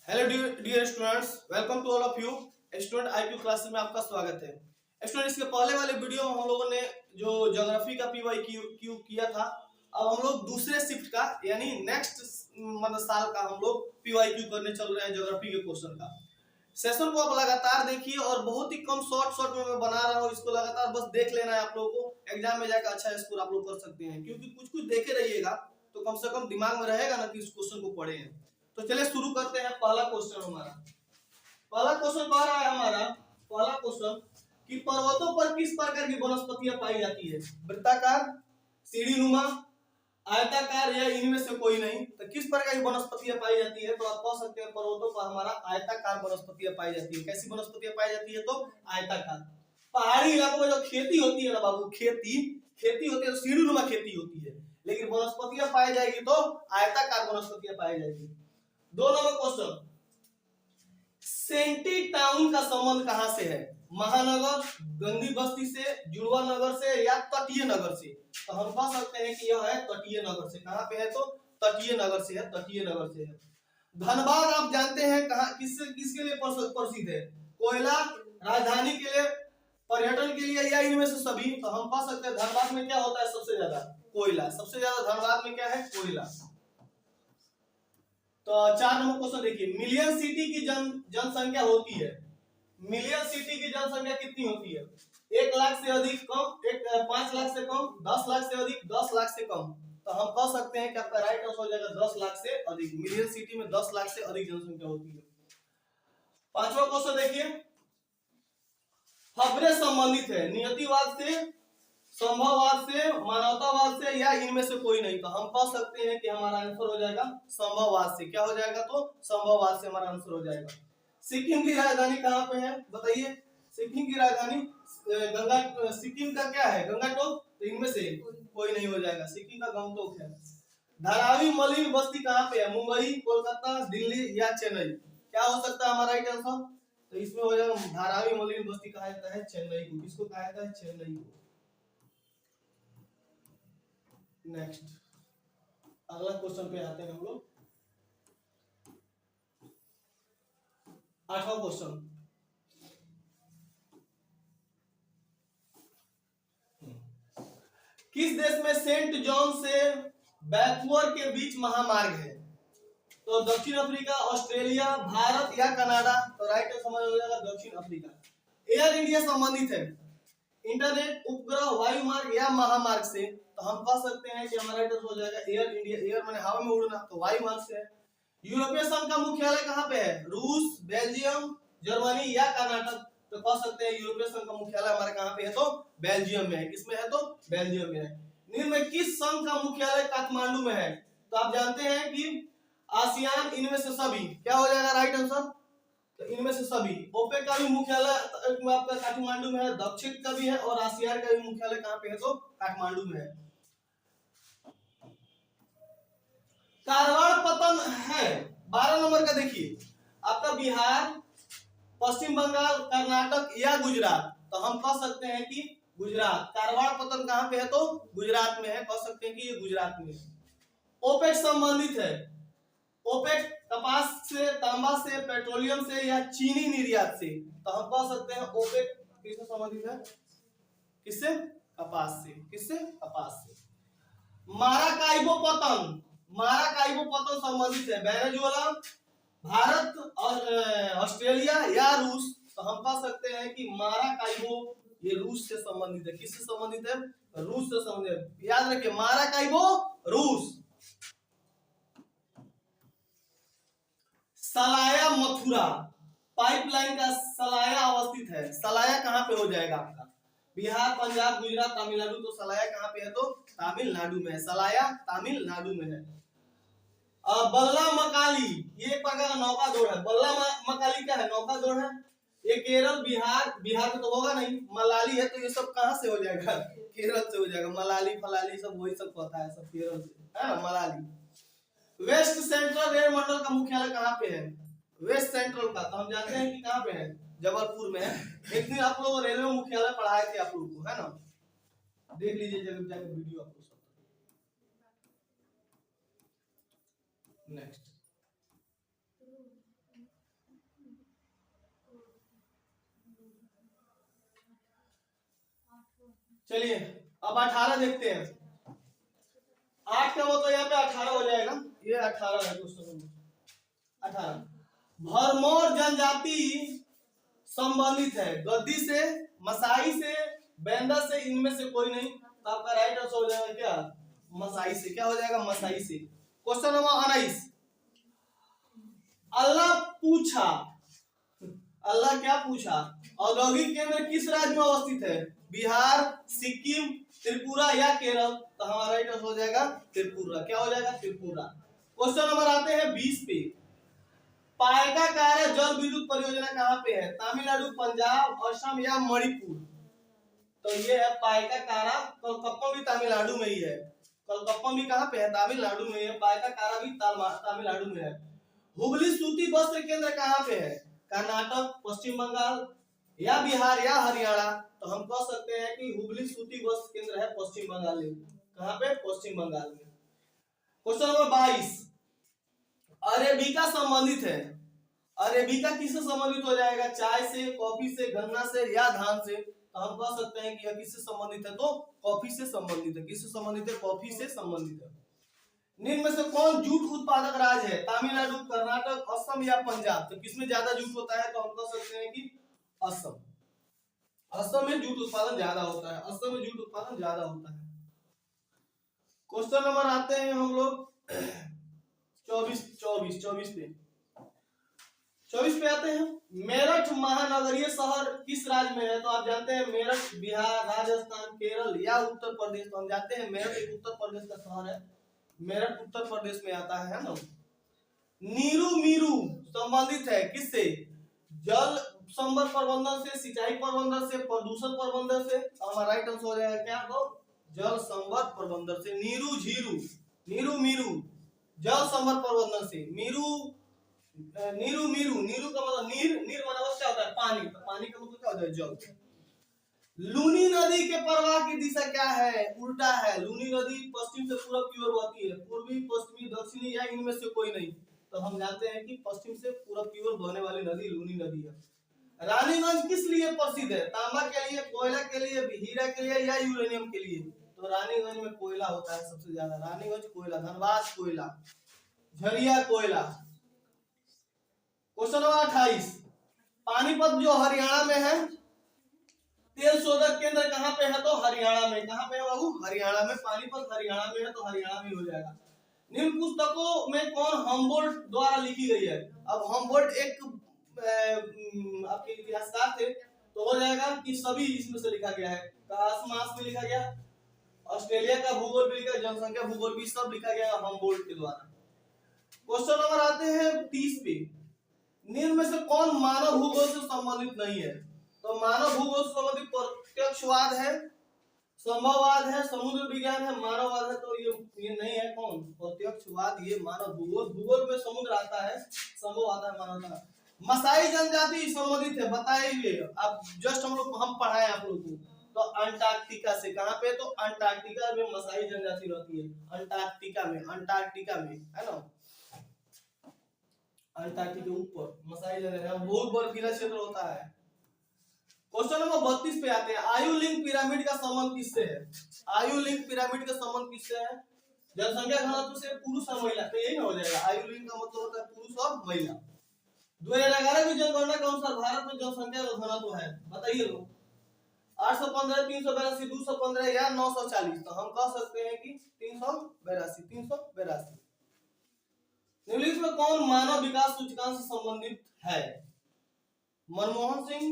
Hello dear students, welcome to all of you. Student IQ classes में आपका स्वागत है। स्टूडेंट, इसके पहले वाले वीडियो में हम लोगों ने जो ज्योग्राफी का पीवाईक्यू किया था, अब हम लोग दूसरे शिफ्ट का यानी नेक्स्ट मतलब साल का हम लोग पीवाईक्यू करने चल रहे हैं ज्योग्राफी के क्वेश्चन का। सेशन को आप लगातार देखिए और बहुत ही कम शॉर्ट में मैं बना रहा हूँ, इसको लगातार बस देख लेना है आप लोगों को। एग्जाम में जाकर अच्छा स्कोर आप लोग कर सकते हैं, क्योंकि कुछ कुछ देखे रहिएगा तो कम से कम दिमाग में रहेगा ना कि इस क्वेश्चन को पढ़े हैं। तो चलिए शुरू करते हैं। पहला क्वेश्चन कह रहा है हमारा पहला क्वेश्चन कि पर्वतों पर किस प्रकार की वनस्पतियां पाई जाती है? वृत्ताकार, सीढ़ीनुमा, आयताकार या इनमें से कोई नहीं। तो किस प्रकार की वनस्पतियां पाई जाती है? तो आप कह सकते हैं पर्वतों पर हमारा आयताकार वनस्पतियां पाई जाती है। कैसी वनस्पतियां पाई जाती है? तो आयताकार। पहाड़ी इलाकों में जो खेती होती है ना बाबू, खेती होती है तो सीढ़ीनुमा खेती होती है, लेकिन वनस्पतियां पाई जाएगी तो आयताकार वनस्पतियां पाई जाएगी। 2 नंबर क्वेश्चन, सेंटी टाउन का संबंध कहां से है? महानगर, गंदी बस्ती से, जुड़वा नगर से या तटीय नगर से? तो हम कह सकते हैं कि यह है तटीय नगर से। कहां पे है? तो तटीय नगर से है, तटीय नगर से है। धनबाद आप जानते हैं कहां किसके लिए प्रसिद्ध है? कोयला, राजधानी के लिए, पर्यटन के लिए या इनमें से सभी? तो हम कह सकते हैं धनबाद में क्या होता है सबसे ज्यादा? कोयला। सबसे ज्यादा धनबाद में क्या है? कोयला। तो 4 नंबर क्वेश्चन देखिए, मिलियन सिटी की जनसंख्या होती है। मिलियन सिटी की जनसंख्या कितनी होती है? 1 लाख से अधिक, कम, 5 लाख से कम, 10 लाख से अधिक, 10 लाख से कम? तो हम कह सकते हैं कि आपका राइट आंसर हो जाएगा 10 लाख से अधिक। मिलियन सिटी में 10 लाख से अधिक जनसंख्या होती है। 5वां क्वेश्चन देखिए, खबरें संबंधित है नियतिवाद से, संभववाद से, मानवतावाद से या इनमें से कोई नहीं? तो हम कह सकते हैं कि हमारा आंसर हो जाएगा संभववाद से। क्या हो जाएगा? तो संभववाद से हमारा आंसर हो जाएगा। सिक्किम की राजधानी कहां पे है बताइए? सिक्किम की राजधानी गंगा। सिक्किम का क्या है? गंगाटोक। तो इनमें से कोई नहीं हो जाएगा, सिक्किम का गंगटोक है। धारावी मलिन बस्ती कहां पे है? मुंबई, कोलकाता, दिल्ली या चेन्नई? क्या हो सकता है हमारा राइट आंसर? तो इसमें हो जाएगा धारावी मलिन बस्ती कहा जाता है चेन्नई को। किसको कहा जाता है? चेन्नई को। नेक्स्ट, अगला क्वेश्चन पे आते हैं हम लोग। 8वां क्वेश्चन, किस देश में सेंट जॉन से वैंकूवर के बीच महामार्ग है? तो दक्षिण अफ्रीका, ऑस्ट्रेलिया, भारत या कनाडा? तो राइट समझ हो जाएगा दक्षिण अफ्रीका। एयर इंडिया संबंधित है इंटरनेट, उपग्रह, वायु मार्ग या महामार्ग से? तो हम कह सकते हैं कि हमारा राइट हो जाएगा एयर इंडिया। एयर माने हवा में उड़ना, तो वायु मार्ग से है। यूरोपीय संघ का मुख्यालय कहां पे है? रूस, बेल्जियम, जर्मनी या कर्नाटक? तो कह सकते हैं यूरोपीय संघ का मुख्यालय हमारे कहां पे है? तो बेल्जियम में है। किसमें है? तो बेल्जियम में है। निम्न में किस संघ का मुख्यालय काठमांडू में है? तो आप जानते हैं कि आसियान, इनमें से सभी। क्या हो जाएगा राइट आंसर? तो इनमें से सभी। ओपेक का भी मुख्यालय आपका काठमांडू में है, दक्षिण का भी है, और आसियान का भी मुख्यालय कहां पे है? तो काठमांडू में है। कारवां पतन है 12 नंबर का देखिए, आपका बिहार, पश्चिम बंगाल, कर्नाटक या गुजरात? तो हम कह सकते हैं कि गुजरात। कारवां पतन कहां पे है? तो गुजरात में है। कह सकते हैं कि ये गुजरात में है। ओपेक संबंधित है ओपेक कपास से, तांबा से, पेट्रोलियम से या चीनी निर्यात से? तो हम कह सकते हैं ओपेक किससे संबंधित है? किससे? कपास से। किससे? कपास से। माराकाइबो पतन संबंधित है वेनेजुएला, भारत और ऑस्ट्रेलिया या रूस? तो हम कह सकते हैं कि माराकाइबो ये रूस से संबंधित है। किससे संबंधित है? रूस से संबंधित है। याद रखिए माराकाइबो रूस। सलाया मथुरा पाइपलाइन का सलाया अवस्थित है। सलाया कहां पे हो जाएगा आपका? बिहार, पंजाब, गुजरात, तमिलनाडु? तो सलाया कहां पे है? तो तमिलनाडु में है। सलाया तमिलनाडु में है। बल्ला मकाली ये एक प्रकार का नौका दौड़ है। बल्ला मकाली क्या है? नौका दौड़ है। ये केरल, बिहार में तो होगा नहीं। मलाली है, तो ये सब कहां से हो जाएगा? केरल से हो जाएगा। मलाली फलाली सब वही सब पता है, सब केरल से है ना। मलाली। वेस्ट सेंट्रल रेल मंडल का मुख्यालय कहां पे है? वेस्ट सेंट्रल का तो हम जानते हैं कि कहां पे है? जबलपुर में है। एक दिन आप लोग रेलवे मुख्यालय पढ़ाए थे आप लोग को, है ना। देख लीजिए जब जाकर वीडियो आपको सब। नेक्स्ट, चलिए अब 18 देखते हैं। 8 का मतलब यहाँ पे 18 हो जाएगा, ये 18 है क्वेश्चन नंबर 18। भरमौर जनजाति संबंधित है गद्दी से, मसाई से, बैंदा से, इनमें से कोई नहीं। तो आपका राइट आंसर हो जाएगा क्या, मसाई से। क्या हो जाएगा, मसाई से। Question number 19। अल्लाह पूछा, अल्लाह क्या पूछा, औद्योगिक केंद्र किस राज्य में अवस्थित है, बिहार, सिक्किम, त्रिपुरा या केरल। तो हमारा राइट आंसर हो जाएगा त्रिपुरा। क्या हो जाएगा, त्रिपुरा। क्वेश्चन नंबर आते हैं 20 पे। पायकाकारा जल विद्युत परियोजना कहाँ पे है, तमिलनाडु, पंजाब, असम या मणिपुर। तो ये है पायकाकारा। कलकप्पम भी तमिलनाडु में ही है। कलकप्पम भी कहाँ पे है, तमिलनाडु में है। पायकाकारा भी तमिलनाडु में है। हुबली सूती वस्त्र केंद्र कहाँ पे है, कर्नाटक, पश्चिम बंगाल या बिहार या हरियाणा। तो हम कह सकते हैं कि हुबली सूती वस्त्र केंद्र है पश्चिम बंगाल में। कहाँ पे, पश्चिम बंगाल में। Question number 22। अरेबिका संबंधित है। अरेबिका किससे संबंधित हो जाएगा, चाय से, कॉफी से, गन्ना से या धान से। तो हम कह सकते हैं कि यह किससे संबंधित है, तो कॉफी से संबंधित है। किससे संबंधित है, कॉफी से संबंधित है। निम्न में से कौन जूट उत्पादक राज्य है, तमिलनाडु, कर्नाटक, असम या पंजाब। तो किसमें ज्यादा जूट होता है, तो हम कह सकते हैं कि असम। असम में जूट उत्पादन ज्यादा होता है, असम में जूट उत्पादन ज्यादा होता है। क्वेश्चन नंबर आते हैं हम लोग 24 पे। 24 पे आते हैं। मेरठ महानगरीय शहर किस राज्य में है। तो आप जानते हैं मेरठ बिहार, राजस्थान, केरल या उत्तर प्रदेश। तो हम जानते हैं मेरठ एक उत्तर प्रदेश का शहर है। मेरठ उत्तर प्रदेश में आता है ना। नीरू मीरू संबंधित है किससे, जल संवर्धन प्रबंधन से, सिंचाई प्रबंधन से, प्रदूषण प्रबंधन से। हमारा राइट आंसर हो जाएगा क्या, तो जल संवर्धन प्रबंधन से। नीरू झीरू, नीरू मीरू जल संवर्धन प्रबंधन से। नीरू मीरू, नीरू का मतलब नीर, नीर मतलब क्या होता है, पानी। तो पानी का मतलब क्या होता है, जल। लूनी नदी के प्रवाह की दिशा क्या है, उल्टा है। लूनी नदी पश्चिम से पूरब की ओर बहती है, पूर्वी, पश्चिमी, दक्षिणी या इनमें से कोई नहीं। तो हम जानते हैं कि पश्चिम से पूरब की ओर बहने वाली नदी लूनी नदी है। रानीगंज किस लिए प्रसिद्ध है, तांबा के लिए, कोयला के लिए, हीरा के लिए या यूरेनियम के लिए। तो रानीगंज में कोयला होता है सबसे ज्यादा। रानीगंज कोयला, धनबाद कोयला, झरिया कोयला। Question number 28। पानीपत जो हरियाणा में है, तेल शोधक केंद्र कहाँ पे है, तो हरियाणा में। कहाँ पे है बाबू, हरियाणा में। पानीपत हरियाणा में है, तो हरियाणा में हो जाएगा। निम्न पुस्तकों में कौन हम्बोल्ट द्वारा लिखी गई है। अब हम्बोल्ट एक आपके इतिहासकार थे। तो हो जाएगा कि सभी इसमें से लिखा गया है। कासमास में लिखा गया, ऑस्ट्रेलिया का भूगोल भी लिखा, जनसंख्या भूगोल भी, सब लिखा गया हम्बोल्ट के द्वारा। क्वेश्चन नंबर आते हैं 30 पे। निम्न में से कौन मानव भूगोल से संबंधित नहीं है। तो मानव भूगोल से संबंधित प्रत्यक्षवाद है, संभववाद है, समुद्र विज्ञान है, मानववाद है। तो ये नहीं है, कौन, प्रत्यक्षवाद। ये मानव भूगोल, भूगोल में समुद्र आता है, संभव आता है, मानवता। मसाई जनजाति संबंधित है, बताइए आप। जस्ट हम पढ़ाए आप लोग को। तो अंटार्कटिका से। कहाँ पे, तो अंटार्कटिका में मसाई जनजाति रहती है। अंटार्कटिका में, अंटार्कटिका में है ना, अंटार्कटिका के ऊपर मसाई जनजाति, बहुत बर्फीला क्षेत्र होता है। क्वेश्चन नंबर 32 पे आते हैं। आयु लिंक पिरामिड का संबंध किससे है। आयु लिंक पिरामिड का संबंध किससे है, जनसंख्या घनत्व से, पुरुष और महिला। तो यही ना हो जाएगा, आयु लिंक का मतलब होता है पुरुष और महिला। 2011 की जनगणना के अनुसार भारत में जनसंख्या का घनत्व है, बताइए लोग, 815, 382, 215 या 940। तो हम कह सकते हैं कि 382। निम्नलिखित में कौन मानव विकास सूचकांक से संबंधित है। मनमोहन सिंह,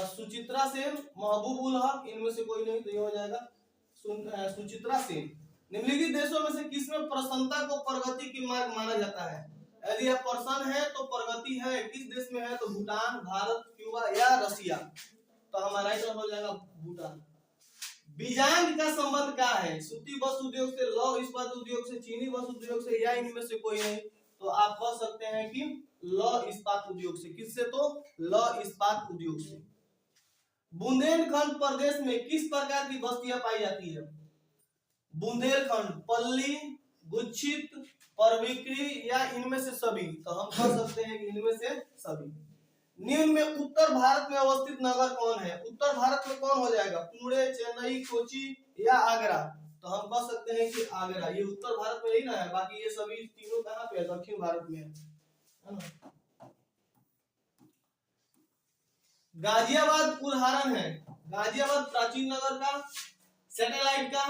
सुचित्रा सेन, महबूब उल हक, इनमें से कोई नहीं। तो ये हो जाएगा सुचित्रा सेन। निम्नलिखित देशों में से किसमें प्रसन्नता को प्रगति की मार्ग माना जाता है। यदि आप प्रसन्न है तो प्रगति है, किस देश में है, तो भूटान, भारत, क्यूबा या रसिया। तो हमारा राइट हो जाएगा भूटान। बीजांग का संबंध क्या है, सूती वस्त्र उद्योग से, लौह इस्पात उद्योग से, चीनी वस्त्र उद्योग से या इनमें से कोई नहीं। तो आप कह सकते हैं कि लौह इस्पात उद्योग से। किससे, तो लौह इस्पात उद्योग से। बुंदेलखंड प्रदेश में किस प्रकार की बस्तियां पाई जाती है। बुंदेलखंड, पल्ली, गुच्छित, परविक्री या इनमें से सभी। तो हम कह सकते हैं कि इनमें से सभी। निम्न में उत्तर भारत में अवस्थित नगर कौन है? उत्तर भारत में कौन हो जाएगा? पुणे, चेन्नई, कोची या आगरा? तो हम कह सकते हैं कि आगरा। ये उत्तर भारत में ही ना है, बाकी ये सभी तीनों कहाँ पे है? दक्षिण भारत में है ना। गाजियाबाद उदाहरण है। गाजियाबाद प्राचीन नगर का, सैटेलाइट का,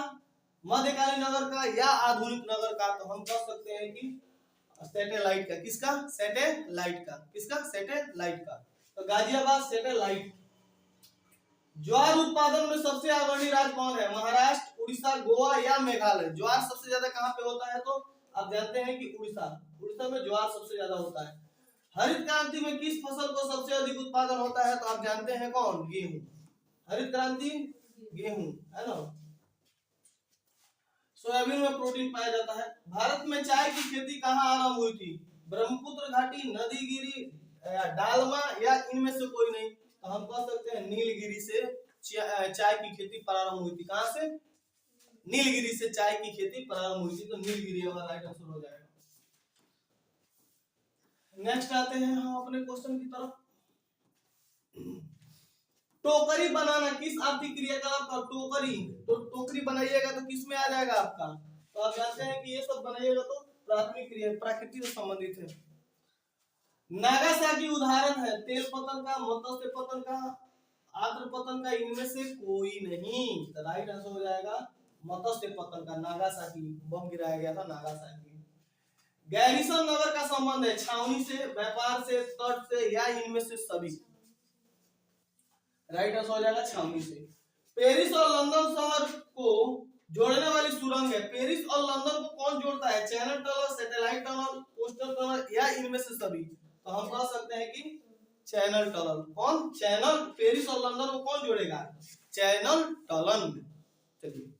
मध्यकालीन नगर का या आधुनिक नगर का? तो हम कह सकते हैं कि सैटेलाइट का। किसका? सैटेलाइट का। किसका? सैटेलाइट का। तो गाजियाबाद सैटेलाइट। ज्वार उत्पादन में सबसे अग्रणी राज्य कौन है? महाराष्ट्र, उड़ीसा, गोवा या मेघालय? ज्वार सबसे ज्यादा कहाँ पे होता है? तो आप जानते हैं कि उड़ीसा। उड़ीसा में ज्वार सबसे ज्यादा होता है। हरित क्रांति में किस फसल को सबसे अधिक उत्पादन होता है? तो आप जानते हैं कौन? गेहूं। हरित क्रांति गेहूं है ना। सोयाबीन में प्रोटीन पाया जाता है। भारत में चाय की खेती कहाँ आरंभ हुई थी? ब्रह्मपुत्र घाटी, नदीगिरी, डालमा या इनमें से कोई नहीं? तो हम कह सकते हैं नीलगिरी से चाय की खेती प्रारंभ हुई थी। कहां से? नीलगिरी से चाय की खेती प्रारंभ हुई थी। तो नीलगिरी हमारा राइट आंसर हो जाएगा। नेक्स्ट आते हैं हम अपने क्वेश्चन की तरफ। टोकरी बनाना किस आर्थिक क्रियाकलाप का? टोकरी, तो टोकरी बनाइएगा तो किस में आ जाएगा आपका? तो आप जानते हैं कि ये सब बनाइएगा तो प्राथमिक क्रिया, प्रकृति से संबंधित है। नागासाकी उदाहरण है तेल पतन का, मत्स्य पतन का, आद्र पतन का? इनमें से कोई नहीं। तो राइट आंसर हो जाएगा मत्स्य पतन का। नागासाकी बम गिराया गया था नागासाकी। गैरिसन नगर का संबंध है छावनी से, व्यापार से, तट से या इनमें से सभी? राइट आंसर हो जाएगा छावनी से। पेरिस और लंदन शहर को जोड़ने वाली सुरंग है। पेरिस और लंदन को कौन जोड़ता है? Channel tunnel, satellite tunnel, coastal tunnel या इनमें से सभी? तो हम कह सकते हैं कि चैनल टनल। कौन? चैनल। पेरिस और लंदन को कौन जोड़ेगा? Channel tunnel. चलिए,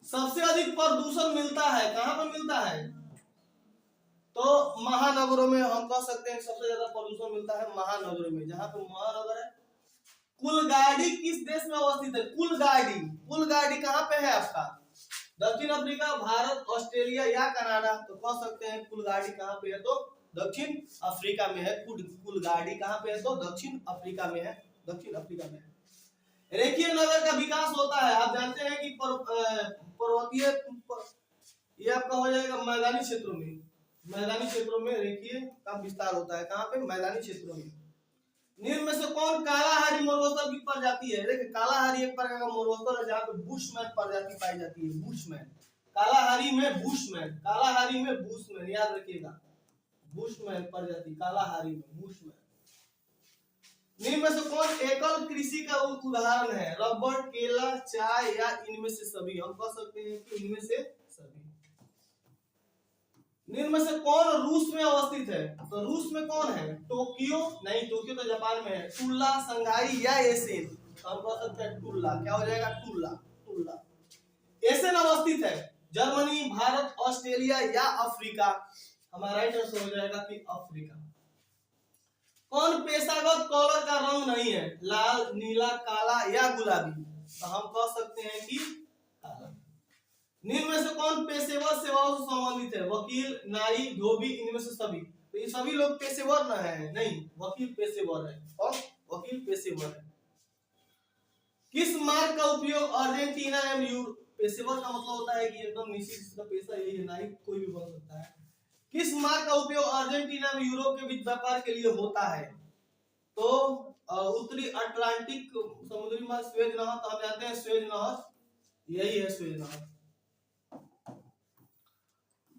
सबसे अधिक प्रदूषण मिलता है कहां पर मिलता है? तो महानगरों में। हम कह सकते हैं सबसे ज्यादा प्रदूषण मिलता है महानगरों में। जहां पे महानगर है। कुलगाड़ी किस देश में अवस्थित है? कुलगाड़ी, कुलगाड़ी कहां पे है आपका? दक्षिण अफ्रीका, भारत, ऑस्ट्रेलिया या कनाडा? तो कह सकते हैं कुलगाड़ी कहां पे है? तो दक्षिण अफ्रीका में है। कुलगाड़ी कहां पे है? तो दक्षिण अफ्रीका में है। दक्षिण अफ्रीका में है। रेखीय नगर का विकास होता है। आप जानते हैं कि पर्वतीय, ये आपका हो जाएगा मैदानी क्षेत्रों में। मैदानी क्षेत्रों में रेखीय का विस्तार होता है। कहां पे? मैदानी क्षेत्रों में। निम्न में से कौन कालाहारी मोरवस्तर की प्रजाति है? देखिए, कालाहारी एक प्रकार का मोरवस्तर है जहाँ पे बुशमैन प्रजाति पाई जाती है। बुशमैन, कालाहारी में बुशमैन, कालाहारी में बुशमैन, याद रखिएगा। बुशमैन प्रजाति, कालाहारी में बुशमैन। निम्न में से कौन एकल कृषि का उदाहरण है? रबर, केला, चाय या इनमें से सभी? हम कह सकते हैं कि इनमें से सभी। निम्न में से कौन रूस में अवस्थित है? तो रूस में कौन है? टोक्यो नहीं, टोक्यो तो जापान में है। टुल्ला, संघाई या एसेन? हम कह सकते हैं टुल्ला। क्या हो जाएगा? टुल्ला। टुल्ला। एसेन अवस्थित है जर्मनी, भारत, ऑस्ट्रेलिया या अफ्रीका? हमारा राइट आंसर हो जाएगा कि अफ्रीका। कौन पेशागत कलर का रंग नहीं है? लाल, नीला, काला या गुलाबी? तो हम कह सकते हैं कि काला। निम्न में से कौन पेशेवर सेवाओं से संबंधित है? वकील, नाई, धोबी, इनमें से सभी? तो ये सभी लोग पेशेवर न है? नहीं, वकील पेशेवर है। और वकील पेशेवर है। किस मार्ग का उपयोग अर्जेंटीना एवं यूरोप? पेशेवर का मतलब होता है कि एकदम निश्चित पेशा यही है, नाई कोई भी बन सकता है। किस मार्ग का उपयोग अर्जेंटीना में यूरोप के बीच व्यापार के लिए होता है? तो उत्तरी अटलांटिक समुद्री मार्ग, स्वेज नहर। तो हम जानते हैं स्वेज नहर, यही है स्वेज नहर।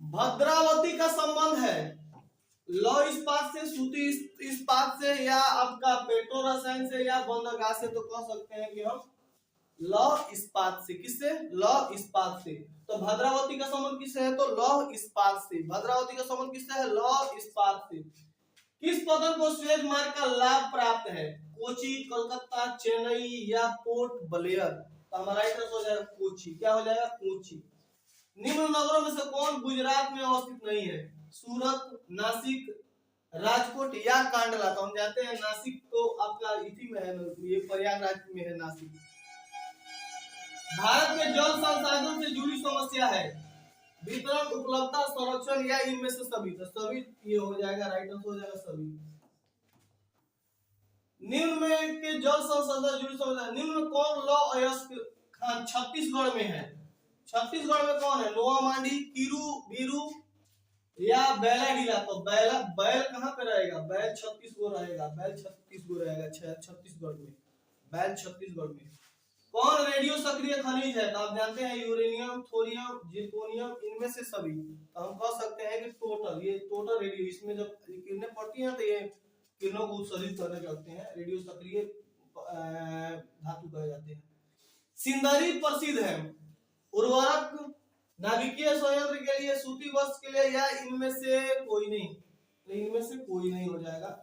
भद्रावती का संबंध है लौह इस्पात से, सूती इस्पात से या आपका पेट्रो रसायन से या बंदरगाह से? तो कह सकते हैं कि हम लौह इस्पात से। किससे? लौह इस्पात से। तो भद्रावती का संबंध किससे है? तो लौह इस्पात से। भद्रावती का संबंध किससे है? लौह इस्पात से। किस पदन को स्वेज मार्ग का लाभ प्राप्त है? कोची, कोलकाता, चेन्नई या पोर्ट ब्लेयर? तो हमारा राइट आंसर हो जाएगा कोची। क्या हो जाएगा? कोची। निम्न नगरों में से कौन गुजरात में अवस्थित नहीं है? सूरत, नासिक, राजकोट या कांडला? तो हम जानते हैं नासिक तो आपका इसी में है, ये प्रयागराज में है नासिक। भारत में जल संसाधन से जुड़ी समस्या है। वितरण, उपलब्धता, संरक्षण या इनमें से सभी। तो सभी ये हो जाएगा, राइट आंसर हो जाएगा सभी। निम्न में के जल संसाधन से जुड़ी समस्या, निम्न में कौन लौ अयस्क खान छत्तीसगढ़ में है? छत्तीसगढ़ में कौन है? नोआ मांडी, कीरू बीरू या बैलाडीला। तो बैल कहाँ पे रहेगा? बैल छत्तीसगढ़ रहेगा, बैल छत्तीसगढ़ रहेगा, छत्तीसगढ़ में, बैल छत्तीसगढ़ में। कौन रेडियो सक्रिय खनिज है? तो आप जानते हैं यूरेनियम, थोरियम, जिर्कोनियम, इनमें से सभी। तो हम कह सकते हैं कि टोटल, ये टोटल रेडियो, इसमें जब किरणें पड़ती हैं तो ये किरणों को उत्सर्जित करने लगते हैं, रेडियो सक्रिय धातु कहे जाते हैं। सिंदरी प्रसिद्ध है उर्वरक, नाभिकीय संयंत्र के लिए, सूती वस्त्र के लिए या इनमें से कोई नहीं? तो इनमें से कोई नहीं हो जाएगा।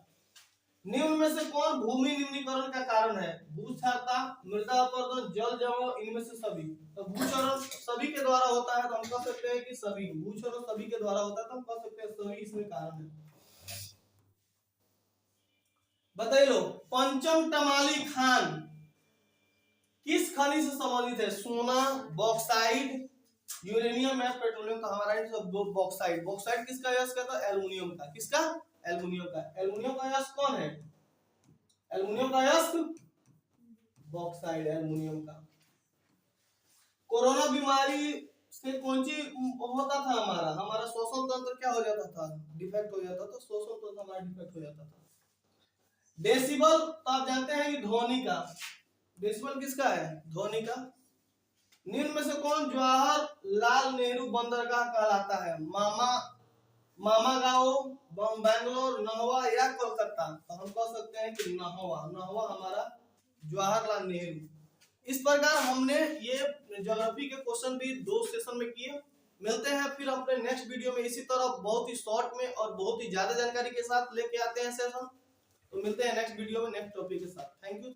निम्न में से कौन भूमि निम्नीकरण का कारण है? भूक्षारता, मृदा अपरदन, जल जमाव, इनमें से सभी। तो भूक्षरण सभी के द्वारा होता है तो हम कह सकते हैं कि सभी। भूक्षरण सभी के द्वारा होता है तो हम कह सकते हैं सभी इसमें कारण है। बताइए लो, पंचम टमाली खान किस खनिज से संबंधित है? सोना, बॉक्साइड, यूरेनियम या पेट्रोलियम का? हमारा बॉक्साइड। बॉक्साइड किसका यश कहता है? एल्युमिनियम का। किसका? एल्युमिनियम का। एल्युमिनियम का यश कौन है? एल्युमिनियम का यश बॉक्साइड, एल्युमिनियम का। कोरोना बीमारी से कौन सी होता था? हमारा श्वसन तंत्र क्या हो जाता था? डिफेक्ट हो जाता था, श्वसन तंत्र हमारा डिफेक्ट हो जाता था। डेसिबल तो आप जानते हैं कि ध्वनि का। डेसिबल किसका है? ध्वनि का। निम्न में से कौन जवाहरलाल नेहरू बंदरगाह कहलाता है? मामा गांव, बैंगलोर, नहवा या कोलकाता? तो हम कह सकते हैं कि नहवा। नहवा हमारा जवाहरलाल नेहरू। इस प्रकार हमने ये ज्योग्राफी के क्वेश्चन भी 2 सेशन में किए। मिलते हैं फिर अपने नेक्स्ट वीडियो में इसी तरह बहुत ही शॉर्ट में और बहुत ही ज्यादा जानकारी के साथ लेके आते हैं सेशन। तो मिलते हैं नेक्स्ट वीडियो में नेक्स्ट टॉपिक के साथ। Thank you.